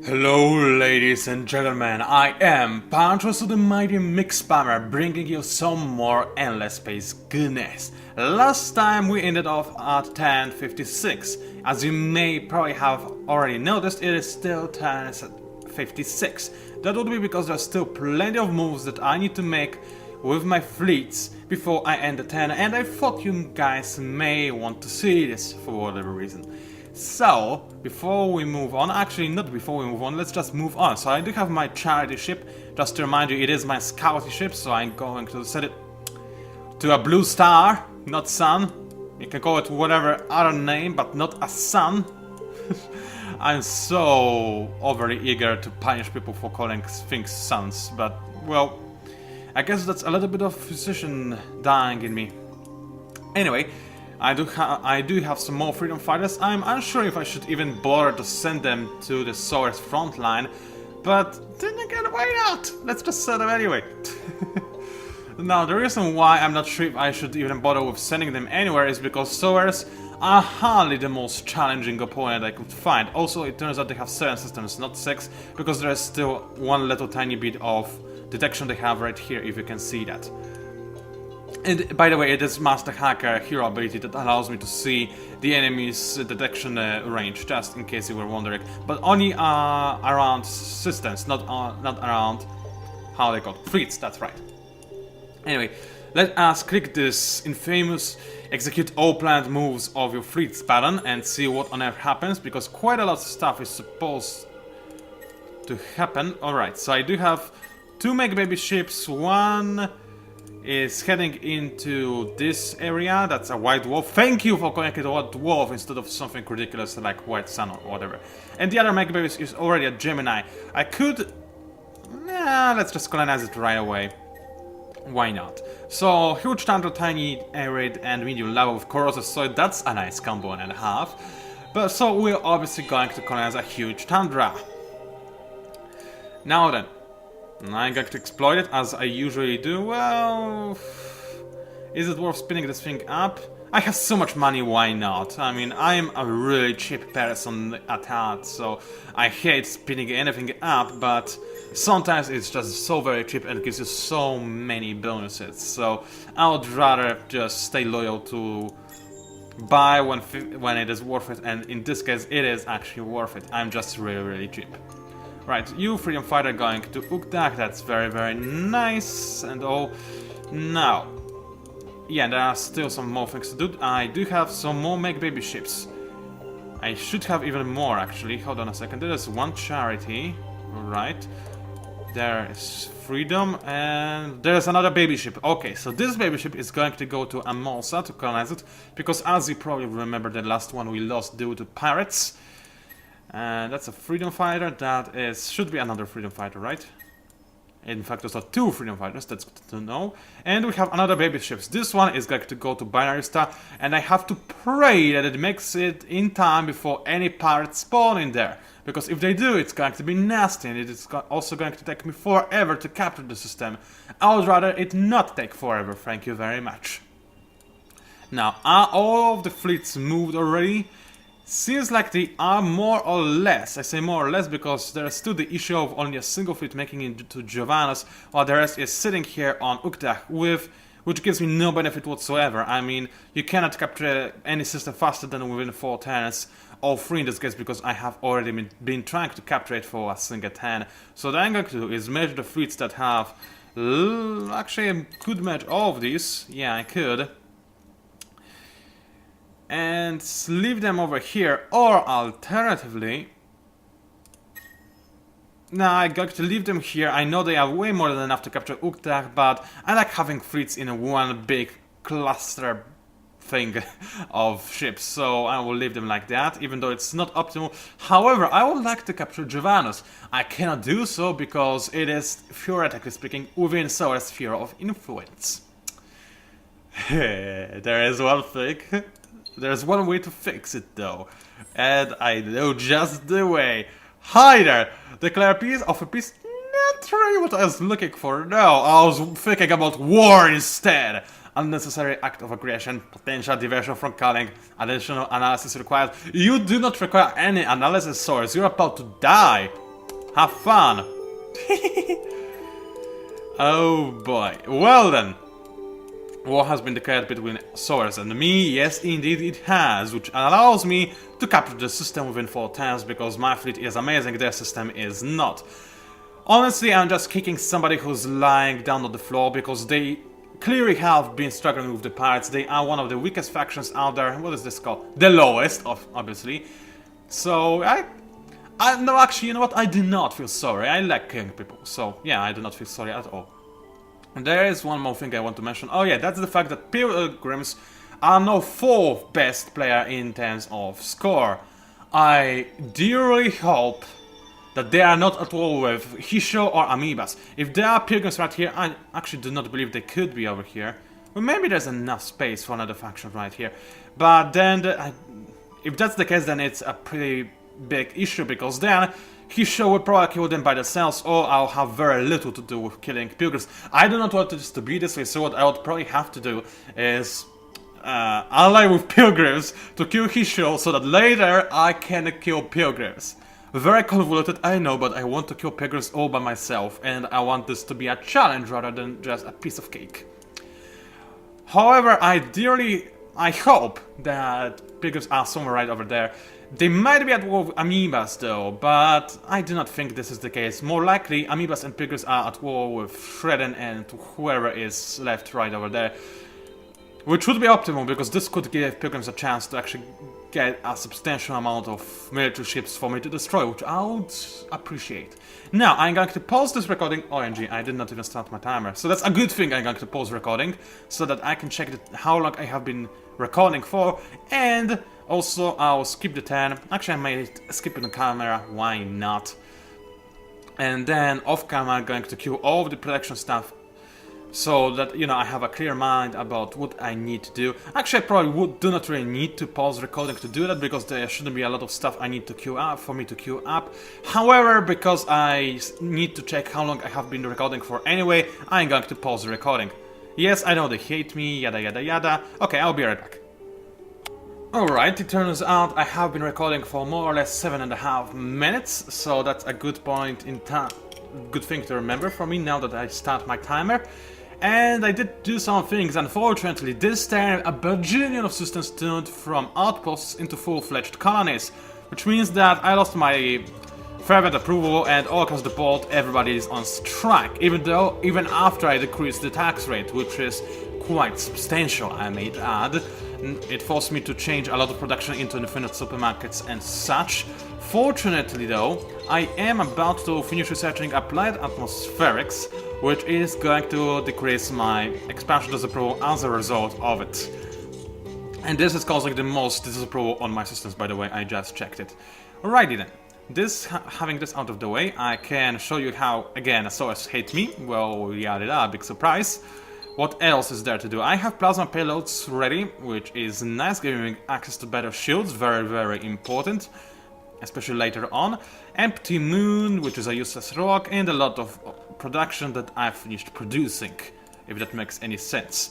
Hello ladies and gentlemen, I am PANCZASU the mighty mix spammer, bringing you some more endless space goodness. Last time we ended off at 1056. As you may probably have already noticed, it is still 1056. That would be because there's still plenty of moves that I need to make with my fleets before I end the 10, and I thought you guys may want to see this for whatever reason. So, before we move on, actually not before we move on, let's just move on. So I do have my charity ship, just to remind you it is my scouting ship, so I'm going to set it to a blue star, not sun. You can call it whatever other name, but not a sun. I'm so overly eager to punish people for calling things suns, but well, I guess that's a little bit of physician dying in me. Anyway, I do have some more freedom fighters. I'm unsure if I should even bother to send them to the Solar's front line, but then again, why not? Let's just send them anyway. Now, the reason why I'm not sure if I should even bother with sending them anywhere is because Solars are hardly the most challenging opponent I could find. Also, it turns out they have 7 systems, not 6, because there is still one little tiny bit of detection they have right here, if you can see that. And by the way, it is Master Hacker hero ability that allows me to see the enemy's detection range, just in case you were wondering. But only around systems, not around, how they call it, fleets, that's right. Anyway, let us click this infamous execute all planned moves of your fleets button and see what on earth happens, because quite a lot of stuff is supposed to happen. Alright, so I do have 2 Make Baby ships, one is heading into this area. That's a white dwarf. Thank you for calling it a white dwarf instead of something ridiculous like white sun or whatever. And the other Mega Baby is already a Gemini. I could... Nah, let's just colonize it right away. Why not? So, huge Tundra, tiny arid, and medium lava with corrosive soil. That's a nice combo and a half. But so we're obviously going to colonize a huge Tundra. Now then, I'm going to exploit it as I usually do. Well, is it worth spinning this thing up? I have so much money, why not? I mean, I am a really cheap person at heart, so I hate spinning anything up, but sometimes it's just so very cheap and gives you so many bonuses. So I would rather just stay loyal to buy when it is worth it, and in this case it is actually worth it. I'm just really cheap. Right, you freedom fighter going to Ukdak, that's very nice and all. Now, yeah, there are still some more things to do. I do have some more Make Baby ships. I should have even more actually, hold on a second. There is one charity, right. There is freedom, and there's another baby ship. Okay, so this baby ship is going to go to Amolsa to colonize it, because as you probably remember, the last one we lost due to pirates. And that's a freedom fighter. That should be another freedom fighter, right? In fact, those are 2 freedom fighters, that's good to know. And we have another baby ships. This one is going to go to Binary Star, and I have to pray that it makes it in time before any pirates spawn in there. Because if they do, it's going to be nasty, and it is also going to take me forever to capture the system. I would rather it not take forever, thank you very much. Now, are all of the fleets moved already? Seems like they are more or less. I say more or less because there is still the issue of only a single fleet making it to Giovanna's, while the rest is sitting here on Uktak, which gives me no benefit whatsoever. I mean, you cannot capture any system faster than within 4 turns, all 3 in this case, because I have already been trying to capture it for a single turn. So what I'm going to do is measure the fleets that have... Actually, I could merge all of these. Yeah, I could. And leave them over here, or alternatively... Nah, I got to leave them here. I know they are way more than enough to capture Uktak, but I like having fleets in one big cluster thing of ships, so I will leave them like that, even though it's not optimal. However, I would like to capture Giovanna's. I cannot do so because it is, theoretically speaking, within Solar's sphere of influence. There is one thing. There's one way to fix it though, and I know just the way. Hi there! Declare peace, offer peace. Not really what I was looking for, no, I was thinking about war instead. Unnecessary act of aggression, potential diversion from calling, additional analysis required. You do not require any analysis source, you're about to die. Have fun! Oh boy. Well then. War has been declared between Source and me. Yes, indeed it has, which allows me to capture the system within 4 turns because my fleet is amazing, their system is not. Honestly, I'm just kicking somebody who's lying down on the floor because they clearly have been struggling with the pirates. They are one of the weakest factions out there. What is this called? The lowest, obviously. So, no, actually, you know what? I do not feel sorry. I like killing people. So, yeah, I do not feel sorry at all. And there is one more thing I want to mention. Oh yeah, that's the fact that Pilgrims are now 4th best player in terms of score. I dearly hope that they are not at all with Hisho or Amoebas. If there are Pilgrims right here, I actually do not believe they could be over here. Well, maybe there's enough space for another faction right here. But then, if that's the case, then it's a pretty big issue, because then Hisho will probably kill them by themselves, or I'll have very little to do with killing Pilgrims. I do not want this to be this way, so what I would probably have to do is ally with Pilgrims to kill Hisho, so that later I can kill Pilgrims. Very convoluted, I know, but I want to kill Pilgrims all by myself, and I want this to be a challenge rather than just a piece of cake. However, I hope that Pilgrims are somewhere right over there. They might be at war with Amoebas though, but I do not think this is the case. More likely, Amoebas and Pilgrims are at war with Shredden and whoever is left right over there. Which would be optimal, because this could give Pilgrims a chance to actually get a substantial amount of military ships for me to destroy, which I would appreciate. Now, I'm going to pause this recording. OMG, I did not even start my timer. So that's a good thing I'm going to pause recording, so that I can check how long I have been recording for, and also I'll skip the turn. Actually, I might skip the camera, why not? And then off camera I'm going to kill all of the production stuff, so that, you know, I have a clear mind about what I need to do. Actually, I probably do not really need to pause recording to do that, because there shouldn't be a lot of stuff I need to queue up for me to queue up. However, because I need to check how long I have been recording for anyway, I'm going to pause the recording. Yes, I know they hate me, yada yada yada. Okay, I'll be right back. Alright, it turns out I have been recording for more or less 7.5 minutes, so that's a good point in time. Good thing to remember for me now that I start my timer. And I did do some things. Unfortunately, this time a bajillion of systems turned from outposts into full-fledged colonies, which means that I lost my fervent approval, and all across the board everybody is on strike, even after I decreased the tax rate, which is quite substantial, I may add. It forced me to change a lot of production into infinite supermarkets and such. Fortunately though, I am about to finish researching applied atmospherics, which is going to decrease my expansion disapproval as a result of it. And this is causing the most disapproval on my systems, by the way, I just checked it. Alrighty then. Having this out of the way, I can show you how, again, Source hate me. Well, yada, big surprise. What else is there to do? I have plasma payloads ready, which is nice, giving me access to better shields, very, very important, especially later on. Empty moon, which is a useless rock, and a lot of production that I've finished producing, if that makes any sense.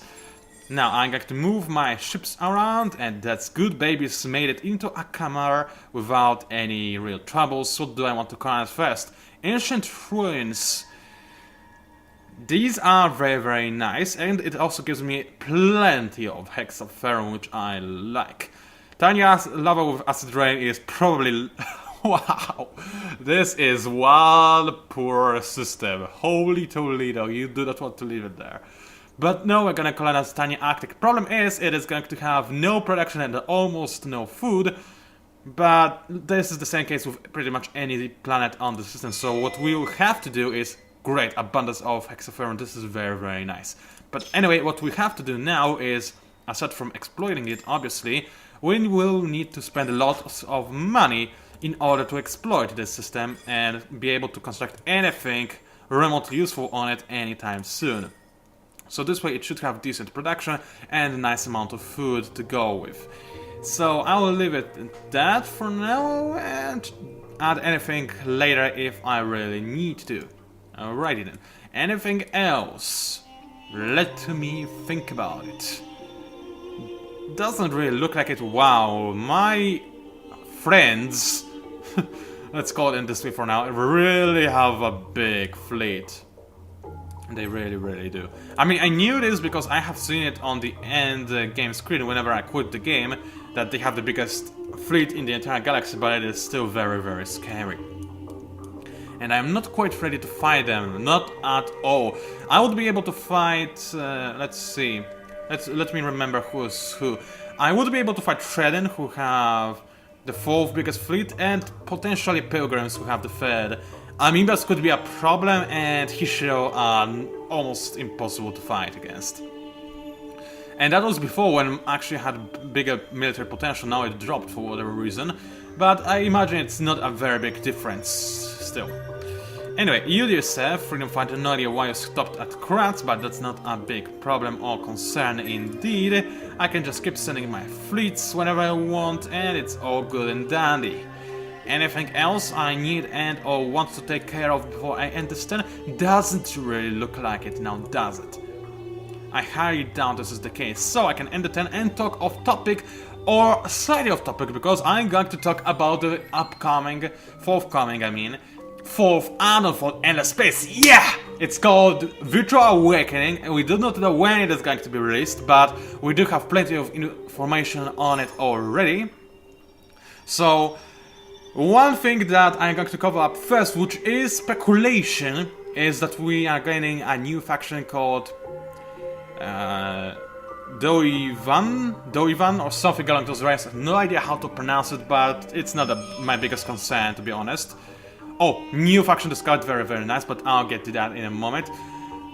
Now I'm going to move my ships around, and that's good, babies made it into a camera without any real troubles. What do I want to colonize first? Ancient ruins. These are very, very nice, and it also gives me plenty of hexaferrum, which I like. Tiny lava with acid rain is probably... wow! This is one poor system. Holy Toledo, you do not want to leave it there. But no, we're gonna colonize Tiny Arctic. Problem is, it is going to have no production and almost no food. But this is the same case with pretty much any planet on the system, so what we will have to do is... Great, abundance of hexaferrum, this is very, very nice. But anyway, what we have to do now is, aside from exploiting it, obviously, we will need to spend a lot of money in order to exploit this system and be able to construct anything remotely useful on it anytime soon. So this way it should have decent production and a nice amount of food to go with. So I will leave it at that for now and add anything later if I really need to. Alrighty then. Anything else? Let me think about it. Doesn't really look like it. Wow, my friends Let's call it in this way for now. Really have a big fleet. They really, really do. I mean, I knew this because I have seen it on the end game screen whenever I quit the game, that they have the biggest fleet in the entire galaxy, but it is still very, very scary. And I'm not quite ready to fight them, not at all. I would be able to fight, let's see, let me remember who's who. I would be able to fight Shredden, who have the 4th biggest fleet, and potentially Pilgrims, who have the 3rd. Amoebas could be a problem, and Hishiro are almost impossible to fight against. And that was before, when actually had bigger military potential. Now it dropped for whatever reason, but I imagine it's not a very big difference still. Anyway, you yourself, Freedom Fighter, no idea why you stopped at Kratz, but that's not a big problem or concern indeed. I can just keep sending my fleets whenever I want, and it's all good and dandy. Anything else I need and or want to take care of before I end this turn? Doesn't really look like it now, does it? I highly doubt this is the case, so I can end the turn and talk off topic, or slightly off topic, because I'm going to talk about the forthcoming, 4th Arnold Endless Space. Yeah! It's called Virtual Awakening, and we do not know when it is going to be released, but we do have plenty of information on it already. So, one thing that I'm going to cover up first, which is speculation, is that we are gaining a new faction called Doivan or something along those lines. I have no idea how to pronounce it, but it's not my biggest concern, to be honest. Oh, new faction discard, very, very nice, but I'll get to that in a moment.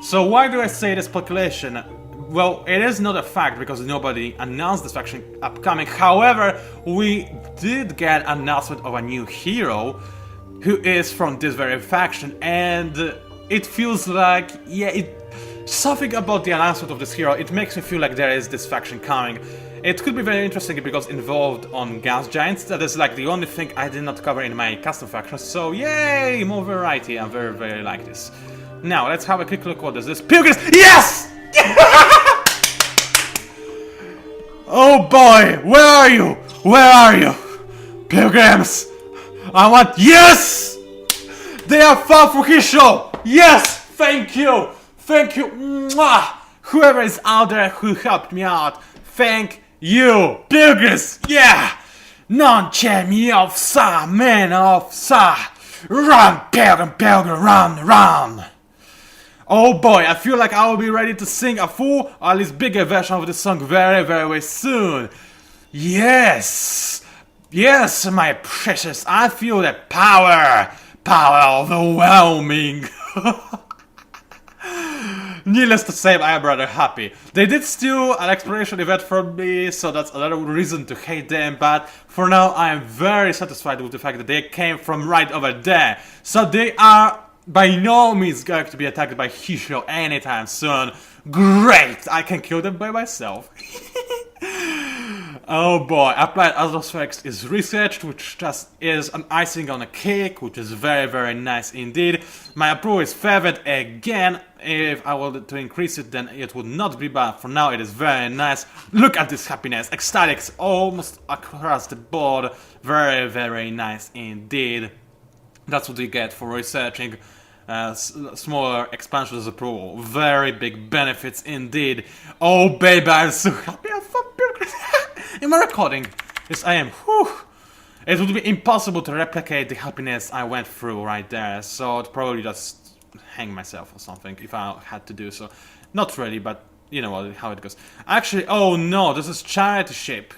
So why do I say it is speculation? Well, it is not a fact because nobody announced this faction upcoming. However, we did get an announcement of a new hero who is from this very faction, and it feels like, yeah, something about the announcement of this hero, it makes me feel like there is this faction coming. It could be very interesting because involved on Gas Giants. That is like the only thing I did not cover in my custom faction, so yay, more variety. I very, very like this. Now, let's have a quick look. What is this? Pilgrims! Yes! Oh boy, where are you? Where are you? Pilgrims! I want... Yes! They are far from his show! Yes! Thank you! Thank you! Mwah! Whoever is out there who helped me out, thank you! Pilgrims! Yeah! Non c'è mio sa, man of sa! Run, Pilgrim, Pilgrim, run, run! Oh boy, I feel like I will be ready to sing a full, or at least bigger version of this song very, very soon. Yes! Yes, my precious, I feel the power! Power overwhelming! Needless to say, I am rather happy. They did steal an exploration event from me, so that's another reason to hate them, but for now I am very satisfied with the fact that they came from right over there. So they are by no means going to be attacked by Hishiro anytime soon. Great! I can kill them by myself. Oh boy, Applied Atmospherics is researched, which just is an icing on a cake, which is very, very nice indeed. My approval is favored again. If I were to increase it, then it would not be bad. For now, it is very nice. Look at this happiness. Ecstatics almost across the board. Very, very nice indeed. That's what you get for researching smaller expansions approval. Very big benefits indeed. Oh baby, I'm so happy. I'm so beautiful. Am I recording? Yes, I am. Whew. It would be impossible to replicate the happiness I went through right there, so I'd probably just hang myself or something if I had to do so. Not really, but you know how it goes. Actually, oh no, this is charity ship.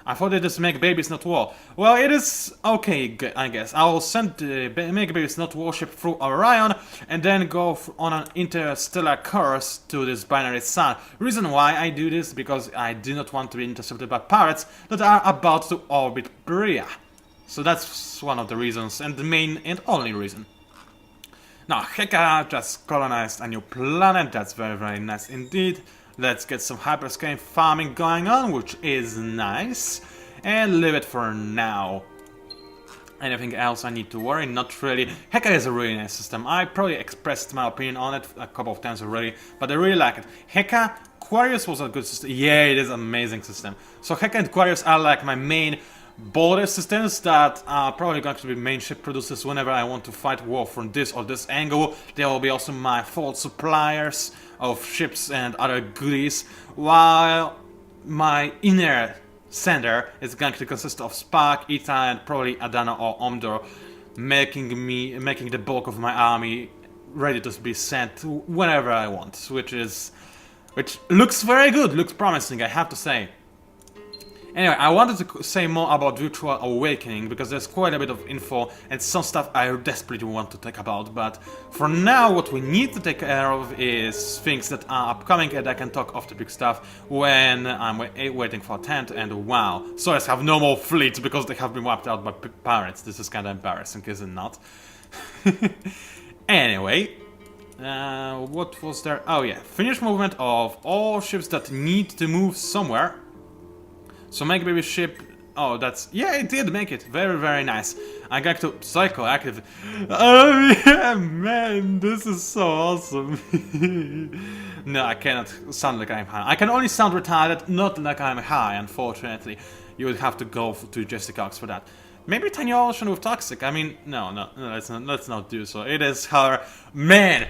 I thought they just make babies not war. Well, it is okay, I guess. I will send the make babies not warship through Orion and then go on an interstellar course to this binary sun. Reason why I do this because I do not want to be intercepted by pirates that are about to orbit Berea. So that's one of the reasons, and the main and only reason. Now, Heka just colonized a new planet. That's very, very nice indeed. Let's get some hyperscale farming going on, which is nice, and leave it for now. Anything else I need to worry? Not really. Heka is a really nice system. I probably expressed my opinion on it a couple of times already, but I really like it. Heka, Quarius was a good system. Yeah, it is an amazing system. So Heka and Quarius are like my main border systems that are probably going to be main ship producers whenever I want to fight war from this or this angle. There will be also my fault suppliers of ships and other goodies, while my inner center is going to consist of Spark, Ita, and probably Adana or Omdor, making the bulk of my army ready to be sent whenever I want, which looks very good, looks promising, I have to say. Anyway, I wanted to say more about Virtual Awakening, because there's quite a bit of info and some stuff I desperately want to talk about, but for now what we need to take care of is things that are upcoming, and I can talk off the big stuff when I'm waiting for a tent. And wow, Soyuz have no more fleets because they have been wiped out by pirates. This is kind of embarrassing, is it not? Anyway, what was there? Oh yeah, finish movement of all ships that need to move somewhere. So make baby ship. Oh, that's, yeah, it did make it. Very, very nice. I got to psychoactive. Oh yeah, man, this is so awesome. No, I cannot sound like I'm high. I can only sound retarded, not like I'm high, unfortunately. You would have to go to Jessica Cox for that. Maybe Tiny Ocean with Toxic. I mean, no, let's not do so. It is her, man,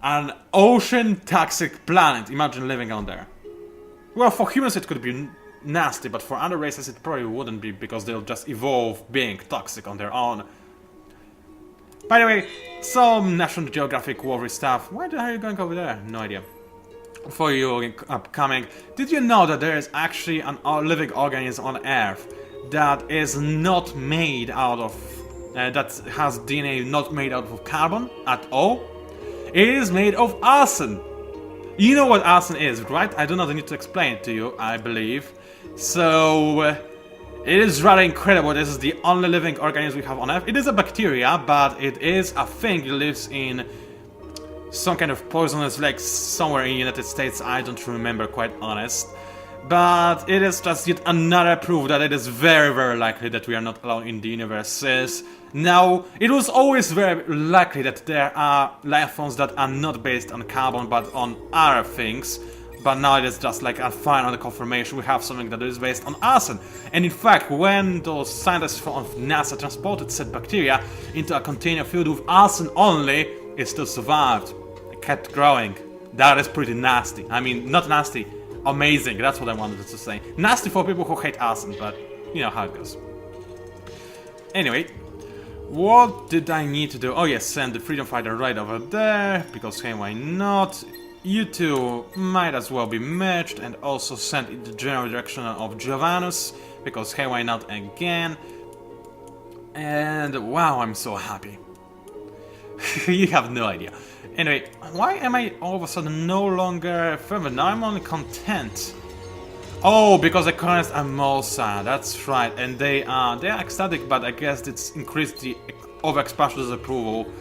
an ocean toxic planet. Imagine living on there. Well, for humans it could be nasty, but for other races it probably wouldn't be, because they'll just evolve being toxic on their own. By the way, some National Geographic worthy stuff. Why the hell are you going over there? No idea. For you upcoming, did you know that there is actually an living organism on Earth that is not made out of, that has DNA not made out of carbon at all? It is made of arson. You know what arson is, right? I do not need to explain it to you, I believe. So, it is rather incredible. This is the only living organism we have on Earth. It is a bacteria, but it is a thing that lives in some kind of poisonous lake somewhere in the United States. I don't remember, quite honest. But it is just yet another proof that it is very, very likely that we are not alone in the universe. Now, it was always very likely that there are life forms that are not based on carbon but on other things. But now it is just like a final confirmation. We have something that is based on arson. And in fact, when those scientists from NASA transported said bacteria into a container filled with arson only, it still survived. It kept growing. That is pretty nasty. I mean, not nasty. Amazing, that's what I wanted to say. Nasty for people who hate arson, but you know how it goes. Anyway, what did I need to do? Oh yes, send the freedom fighter right over there, because hey, why not? You two might as well be merged, and also sent in the general direction of Jovanus, because hey, why not again? And wow, I'm so happy. You have no idea. Anyway, why am I all of a sudden no longer fervent? Now I'm only content. Oh, because I colonized Amosa, that's right. And they are ecstatic, but I guess it's increased the overexpansion disapproval.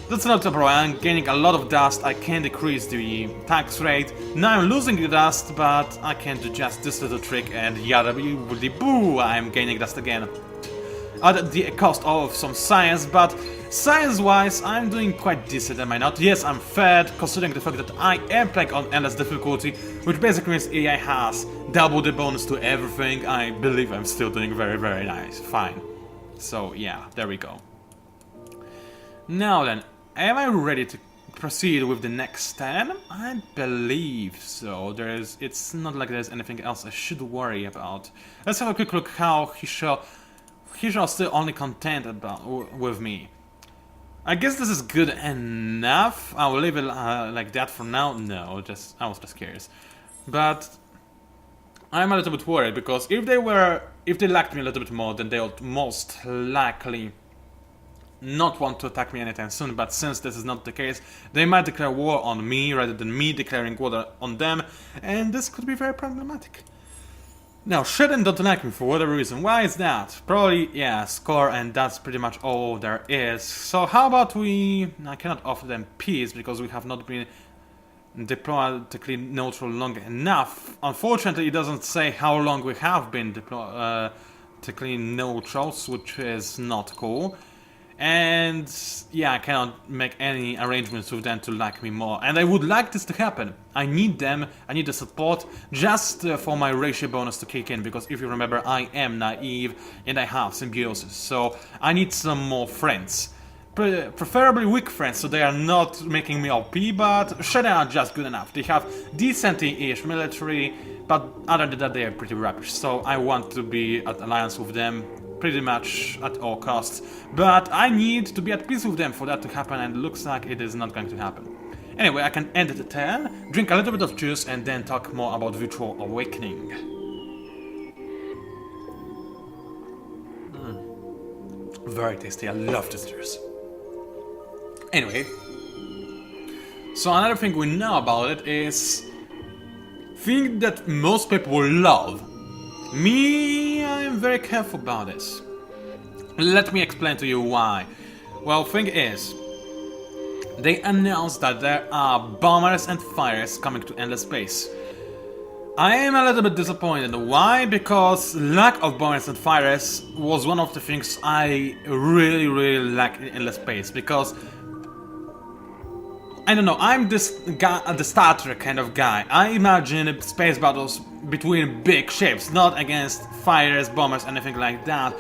That's not a problem. I'm gaining a lot of dust. I can decrease the tax rate. Now I'm losing the dust, but I can do just this little trick, and yada boo, I'm gaining dust again. At the cost of some science, but science-wise, I'm doing quite decent, am I not? Yes, I'm fed, considering the fact that I am playing on endless difficulty, which basically means AI has double the bonus to everything. I believe I'm still doing very, very nice. Fine. So, yeah, there we go. Now then, am I ready to proceed with the next 10? I believe so. It's not like there's anything else I should worry about. Let's have a quick look how He's still only content with me. I guess this is good enough. I will leave it like that for now. No, I was just curious. But I'm a little bit worried, because if they liked me a little bit more, then they would most likely not want to attack me anytime soon. But since this is not the case, they might declare war on me rather than me declaring war on them, and this could be very problematic. Now, Shredden don't like me for whatever reason. Why is that? Probably, yeah, score, and that's pretty much all there is. So how about I cannot offer them peace, because we have not been diplomatically neutral long enough. Unfortunately, it doesn't say how long we have been diplomatically neutral, which is not cool. And yeah, I cannot make any arrangements with them to like me more. And I would like this to happen. I need them, I need the support just for my ratio bonus to kick in, because if you remember, I am naive and I have symbiosis, so I need some more friends. Preferably weak friends, so they are not making me OP, but sure, they are just good enough. They have decent-ish military, but other than that they are pretty rubbish, so I want to be at alliance with them pretty much at all costs. But I need to be at peace with them for that to happen, and it looks like it is not going to happen. Anyway, I can end it at 10, drink a little bit of juice, and then talk more about Virtual Awakening. Very tasty, I love this juice. Anyway, so another thing we know about it is thing that most people will love. Me, I'm very careful about this. Let me explain to you why. Well, thing is, they announced that there are bombers and fighters coming to endless space. I am a little bit disappointed. Why? Because lack of bombers and fighters was one of the things I really lack in endless space, because I don't know, I'm this guy, the Star Trek kind of guy. I imagine space battles between big ships, not against fighters, bombers, anything like that.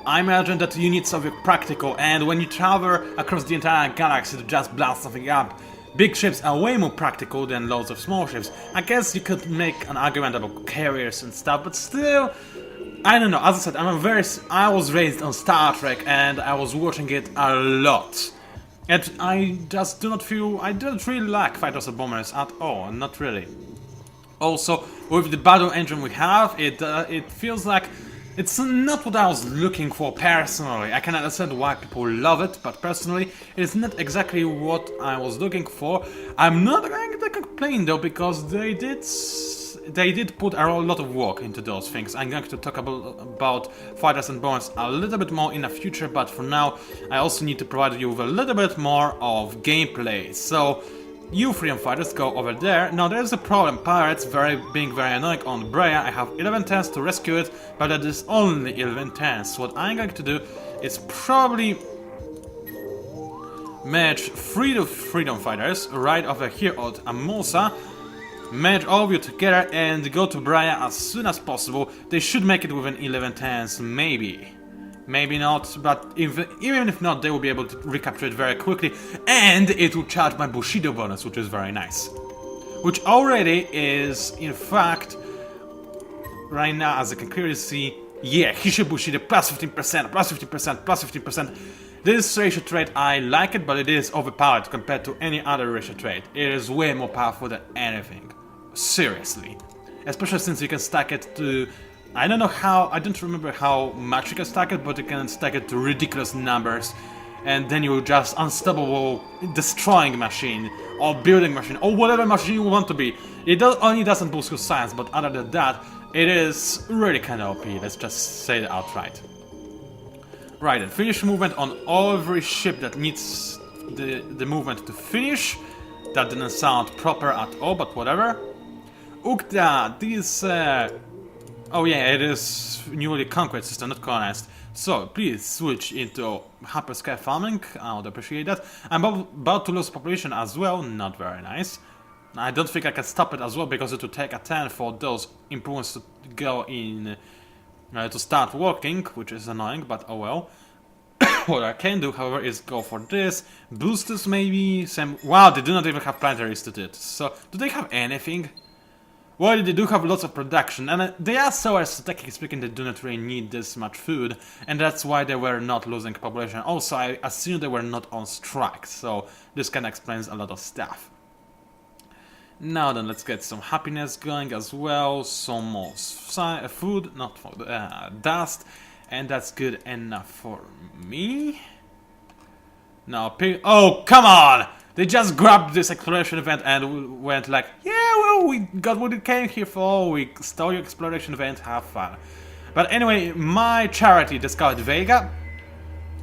I imagine that you need something practical, and when you travel across the entire galaxy to just blast something up, big ships are way more practical than loads of small ships. I guess you could make an argument about carriers and stuff, but still, I don't know. As I said, I was raised on Star Trek, and I was watching it a lot. And I just do not feel, I don't really like fighters or bombers at all, not really. Also, with the battle engine we have, it feels like it's not what I was looking for personally. I can understand why people love it, but personally, it's not exactly what I was looking for. I'm not going to complain though, because they did put a lot of work into those things. I'm going to talk about fighters and bombers a little bit more in the future, but for now I also need to provide you with a little bit more of gameplay. So you freedom fighters go over there. Now there's a problem, pirates being very annoying on Brea. I have 11 turns to rescue it, but that is only 11 turns. What I'm going to do is probably match 3 freedom fighters right over here at Amosa. Merge all of you together and go to Brea as soon as possible. They should make it within 11 turns, maybe. Maybe not, but even if not, they will be able to recapture it very quickly, and it will charge my Bushido bonus, which is very nice. Which already is, in fact, right now, as I can clearly see, yeah, Hishu Bushido plus 15%, plus 15%, plus 15%. This ratio trait, I like it, but it is overpowered compared to any other ratio trait. It is way more powerful than anything. Seriously. Especially since you can stack it to... I don't know how, I don't remember how much you can stack it, but you can stack it to ridiculous numbers. And then you're just unstoppable destroying machine, or building machine, or whatever machine you want to be. It only doesn't boost your science, but other than that, it is really kinda OP, let's just say it outright. Right, and finish movement on every ship that needs the movement to finish. That didn't sound proper at all, but whatever. Ukta, this... oh yeah, it is newly conquered system, not colonized. So, please switch into hyperscale farming, I would appreciate that. I'm about to lose population as well, not very nice. I don't think I can stop it as well, because it will take a turn for those improvements to go in... to start working, which is annoying, but oh well. What I can do, however, is go for this, boost this maybe, wow, they do not even have planetaries to do it. So, do they have anything? Well, they do have lots of production, and they are so, as technically speaking, they do not really need this much food, and that's why they were not losing population. Also, I assume they were not on strike, so this kind of explains a lot of stuff. Now then, let's get some happiness going as well, some more food, not for dust, and that's good enough for me. Now, oh, come on! They just grabbed this exploration event and went like, yeah, well, we got what we came here for, we stole your exploration event, have fun. But anyway, my charity, the Scout Vega,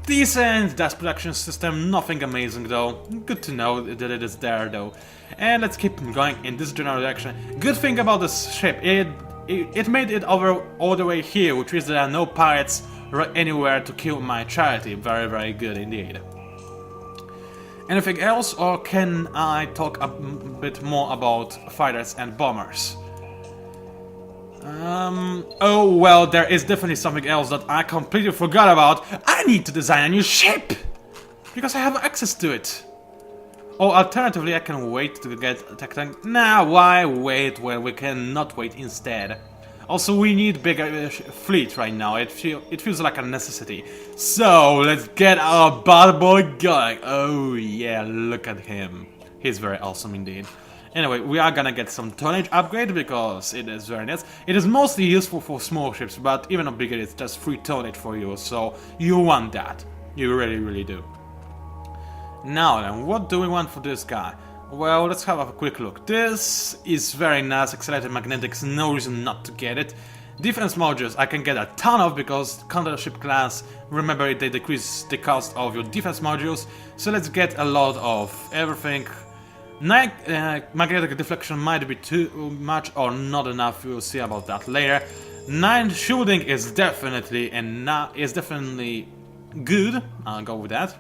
decent dust production system, nothing amazing though. Good to know that it is there though. And let's keep going in this general direction. Good thing about this ship, it made it over all the way here, which means there are no pirates anywhere to kill my charity. Very, very good indeed. Anything else, or can I talk a bit more about fighters and bombers? Oh well, there is definitely something else that I completely forgot about. I need to design a new ship! Because I have access to it. Or alternatively, I can wait to get attack tank. Nah, why wait when we can not wait instead? Also, we need bigger fleet right now. It feels like a necessity. So, let's get our bad boy going. Oh yeah, look at him. He's very awesome indeed. Anyway, we are gonna get some tonnage upgrade because it is very nice. It is mostly useful for small ships, but even a bigger, it's just free tonnage for you. So, you want that. You really, really do. Now then, what do we want for this guy? Well, let's have a quick look. This is very nice, accelerated magnetics, no reason not to get it. Defense modules I can get a ton of because countership class, remember they decrease the cost of your defense modules. So let's get a lot of everything. Magnetic deflection might be too much or not enough, we'll see about that later. 9 shielding is definitely good, I'll go with that.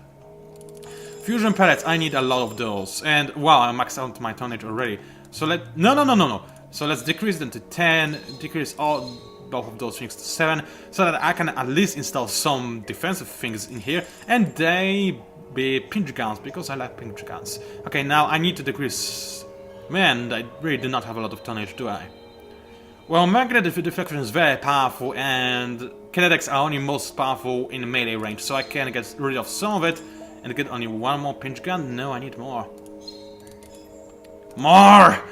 Fusion pellets, I need a lot of those, and wow, I maxed out my tonnage already. So no. So let's decrease them to 10, decrease both of those things to 7, so that I can at least install some defensive things in here, and they be pinch guns, because I like pinch guns. Okay, now I need to decrease... Man, I really do not have a lot of tonnage, do I? Well, magnetic deflection is very powerful, and kinetics are only most powerful in melee range, so I can get rid of some of it. And get only one more pinch gun? No, I need more. More!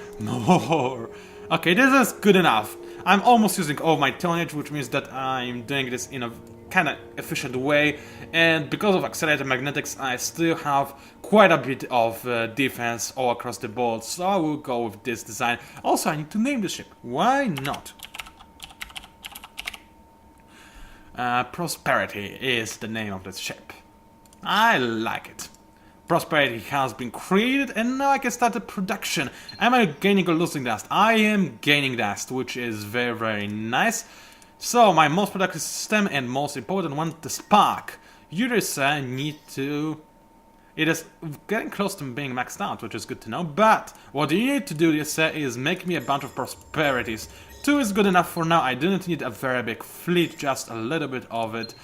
Okay, this is good enough. I'm almost using all my tonnage, which means that I'm doing this in a kind of efficient way. And because of accelerated magnetics, I still have quite a bit of defense all across the board. So I will go with this design. Also, I need to name the ship. Why not? Prosperity is the name of this ship. I like it. Prosperity has been created and now I can start the production. Am I gaining or losing dust? I am gaining dust, which is very, very nice. So, my most productive system and most important one, the spark. You just need to... It is getting close to being maxed out, which is good to know. But what you need to do is make me a bunch of prosperities. 2 is good enough for now. I don't need a very big fleet, just a little bit of it.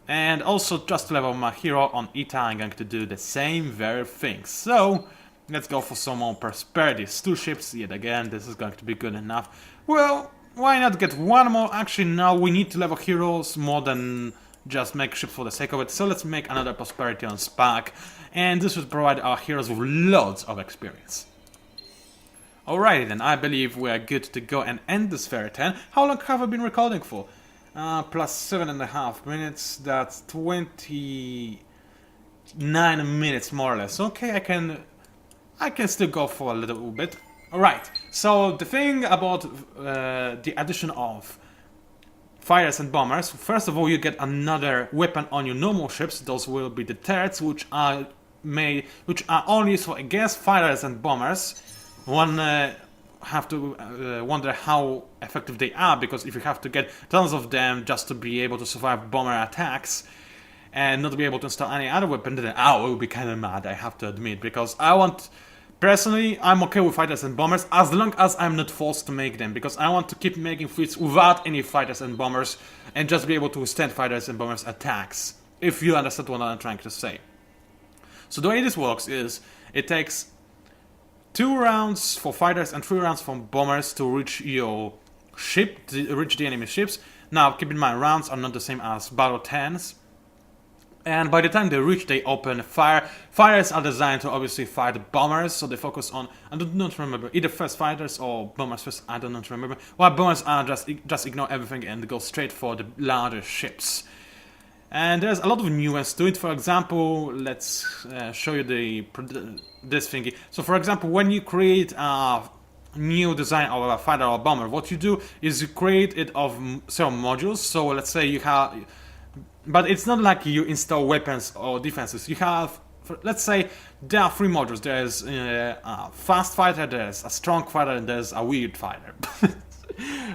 And also, just to level my hero on Ita, I'm going to do the same very thing. So, let's go for some more prosperities. 2 ships, yet again, this is going to be good enough. Well, why not get one more? Actually, now we need to level heroes more than just make ships for the sake of it. So let's make another prosperity on Spark. And this will provide our heroes with loads of experience. Alrighty then, I believe we are good to go and end this fairy tale. How long have I been recording for? Plus 7.5 minutes, that's 29 minutes more or less. Okay, I can still go for a little bit. Alright, so the thing about the addition of fighters and bombers, first of all you get another weapon on your normal ships. Those will be the turrets, which are only useful against fighters and bombers. One have to wonder how effective they are, because if you have to get tons of them just to be able to survive bomber attacks and not be able to install any other weapon, then I will be kind of mad, I have to admit, because personally, I'm okay with fighters and bombers as long as I'm not forced to make them, because I want to keep making fleets without any fighters and bombers and just be able to withstand fighters and bombers attacks, if you understand what I'm trying to say. So the way this works is, it takes 2 rounds for fighters and 3 rounds for bombers to reach your ship, to reach the enemy ships. Now, keep in mind, rounds are not the same as battle turns. And by the time they reach, they open fire. Fighters are designed to obviously fight bombers, so they focus on, I do not remember, either first fighters or bombers first, I do not remember. While bombers are just ignore everything and go straight for the larger ships. And there's a lot of nuance to it. For example, let's show you this thingy. So for example, when you create a new design of a fighter or a bomber, what you do is you create it of several modules. So let's say you have, but it's not like you install weapons or defenses. You have, let's say there are 3 modules. There's a fast fighter, there's a strong fighter, and there's a weird fighter.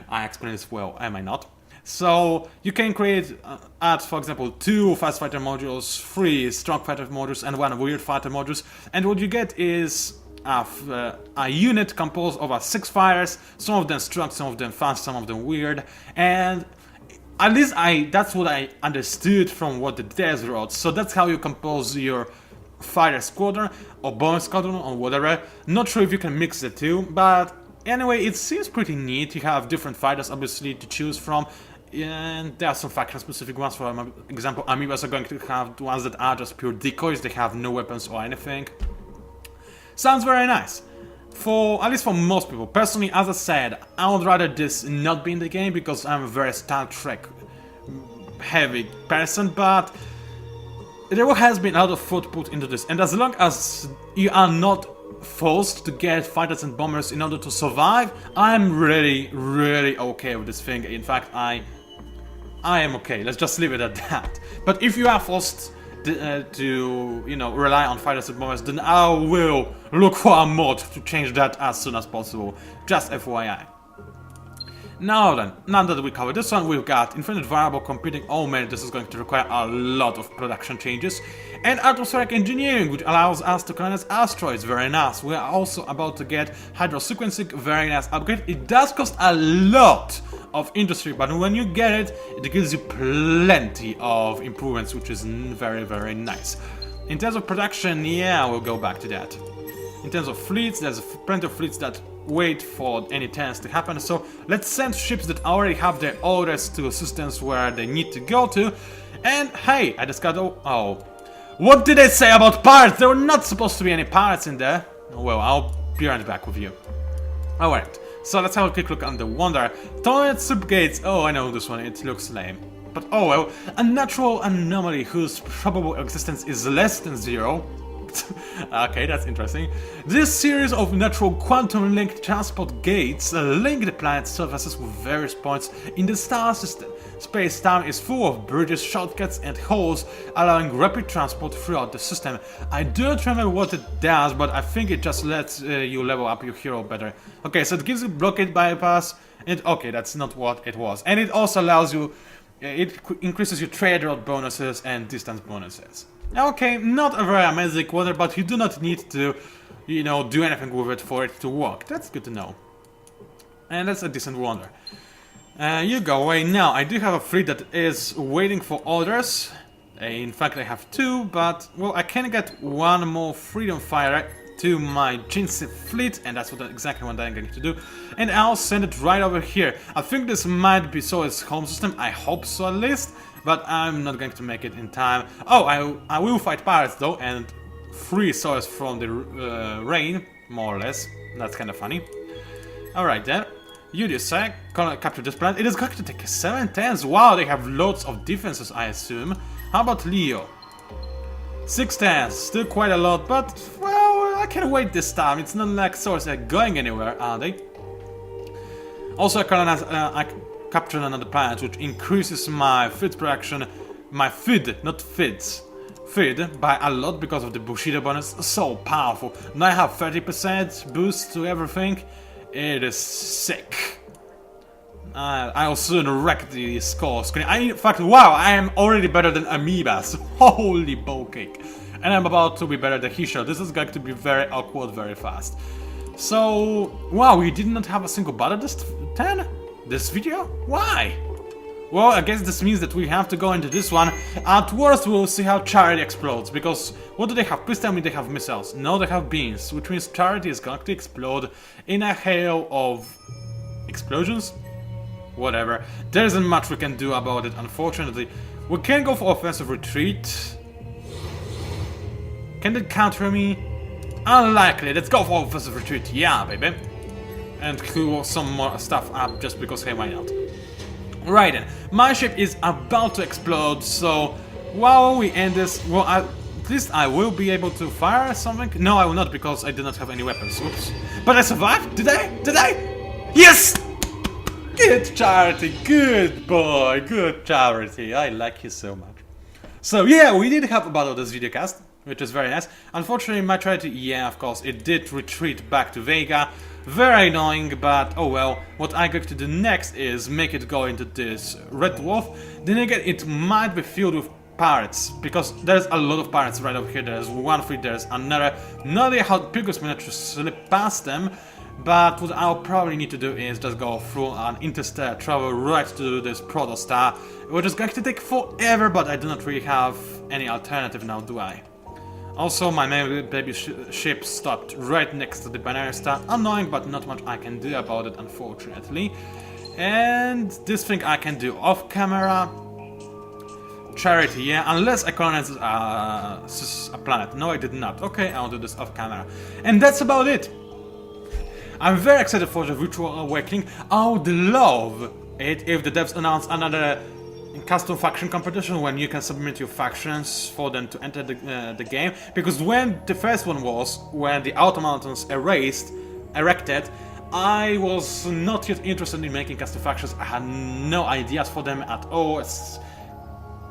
I explained this well, am I not? So you can create, add for example 2 fast fighter modules, 3 strong fighter modules and 1 weird fighter modules, and what you get is a unit composed of 6 fighters, some of them strong, some of them fast, some of them weird, and at least that's what I understood from what the devs wrote. So that's how you compose your fighter squadron or bomber squadron or whatever. Not sure if you can mix the two, but anyway, it seems pretty neat. You have different fighters obviously to choose from, and there are some faction specific ones. For example, amoebas are going to have ones that are just pure decoys, they have no weapons or anything. Sounds very nice. At least for most people. Personally, as I said, I would rather this not be in the game because I'm a very Star Trek heavy person, but there has been a lot of thought put into this, and as long as you are not forced to get fighters and bombers in order to survive, I'm really okay with this thing. In fact, I am okay, let's just leave it at that. But if you are forced to you know, rely on fighters and bombers, then I will look for a mod to change that as soon as possible, just FYI. Now then, now that we covered this one, we've got infinite variable computing. Oh man, this is going to require a lot of production changes. And atmospheric engineering, which allows us to colonize asteroids, very nice. We are also about to get hydrosequencing, very nice upgrade. It does cost a lot of industry, but when you get it, it gives you plenty of improvements, which is very nice. In terms of production, yeah, we'll go back to that. In terms of fleets, there's plenty of fleets that wait for any turns to happen, so let's send ships that already have their orders to systems where they need to go to. And hey, I discovered, oh, what did they say about pirates? There were not supposed to be any pirates in there. Well, I'll be right back with you. Alright, so let's have a quick look on the Wonder. Toilet soup gates, oh I know this one, it looks lame. But oh well, a natural anomaly whose probable existence is less than 0. Okay, that's interesting. This series of natural quantum-linked transport gates link the planet's surfaces with various points in the star system. Space-time is full of bridges, shortcuts and holes, allowing rapid transport throughout the system. I don't remember what it does, but I think it just lets you level up your hero better. Okay, so it gives you blockade bypass, and okay, that's not what it was. And it also allows you, it increases your trade route bonuses and distance bonuses. Okay, not a very amazing wonder, but you do not need to, you know, do anything with it for it to work. That's good to know. And that's a decent wonder. You go away. Now, I do have a fleet that is waiting for orders. In fact, I have 2, but, well, I can get 1 more Freedom Fighter to my Jinsei fleet, and that's exactly what I'm going to do. And I'll send it right over here. I think this might be Sora's home system, I hope so at least. But I'm not going to make it in time. Oh, I will fight pirates though and free Soras from the rain, more or less. That's kind of funny. Alright then, you decide, capture this planet. It is going to take 7 turns. Wow, they have loads of defenses, I assume. How about Leo? 6 turns, still quite a lot, but well, I can wait this time. It's not like Soras are going anywhere, are they? Also, I captured another planet, which increases my feed production, my feed, not feeds, feed by a lot because of the Bushido bonus. So powerful. Now I have 30% boost to everything. It is sick. I'll soon wreck the score screen. In fact, wow, I am already better than amoebas. Holy bowcake. And I'm about to be better than Hisho. This is going to be very awkward very fast. So, wow, we did not have a single battle this turn? This video? Why? Well, I guess this means that we have to go into this one. At worst, we'll see how Charity explodes, because what do they have? Please tell me they have missiles. No, they have beams, which means Charity is going to explode in a hail of explosions? Whatever. There isn't much we can do about it, unfortunately. We can go for offensive retreat. Can they counter me? Unlikely. Let's go for offensive retreat. Yeah, baby. And cool some more stuff up just because, hey, why not? Right then, my ship is about to explode, so while we end this, well, at least I will be able to fire something. No, I will not, because I do not have any weapons. Oops. But I survived? Did I? Did I? Yes! Good Charity, good boy, good Charity. I like you so much. So yeah, we did have a battle this videocast. which is very nice. Unfortunately, my Trinity, yeah, of course, it did retreat back to Vega. Very annoying, but oh well. What I'm going to do next is make it go into this Red Dwarf. Then again, it might be filled with pirates, because there's a lot of pirates right over here. There's one fleet, there's another. No idea how Pilgrims managed to slip past them, but what I'll probably need to do is just go through an interstellar travel right to this protostar, which is going to take forever, but I do not really have any alternative now, do I? Also, my main baby ship stopped right next to the binary star. Annoying, but not much I can do about it, unfortunately. And this thing I can do off camera. Charity, yeah, unless I colonize a planet. No, I did not. Okay, I'll do this off camera. And that's about it. I'm very excited for the Virtual Awakening. I would love it if the devs announce another custom faction competition when you can submit your factions for them to enter the game. Because when the first one was, when the automatons erected, I was not yet interested in making custom factions. I had no ideas for them at all. It's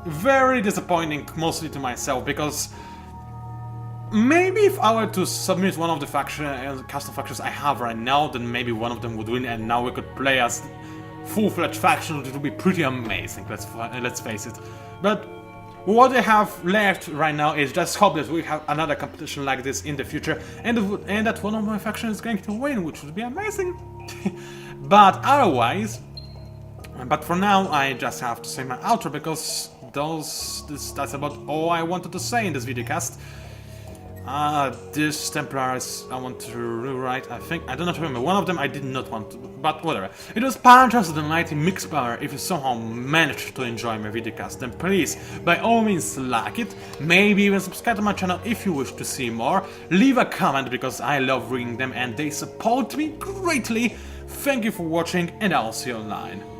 very disappointing, mostly to myself, because maybe if I were to submit one of the custom factions I have right now, then maybe one of them would win, and now we could play as full-fledged factions. It would be pretty amazing, let's face it. But what I have left right now is just hope that we have another competition like this in the future, and that one of my factions is going to win, which would be amazing. But otherwise, but for now, I just have to say my outro, because that's about all I wanted to say in this videocast. This Templars I want to rewrite, I think. I do not remember. One of them I did not want to, but whatever. It was PANCZASU, the mighty mix power. If you somehow managed to enjoy my videocast, then please, by all means, like it. Maybe even subscribe to my channel if you wish to see more. Leave a comment, because I love reading them and they support me greatly. Thank you for watching, and I'll see you online.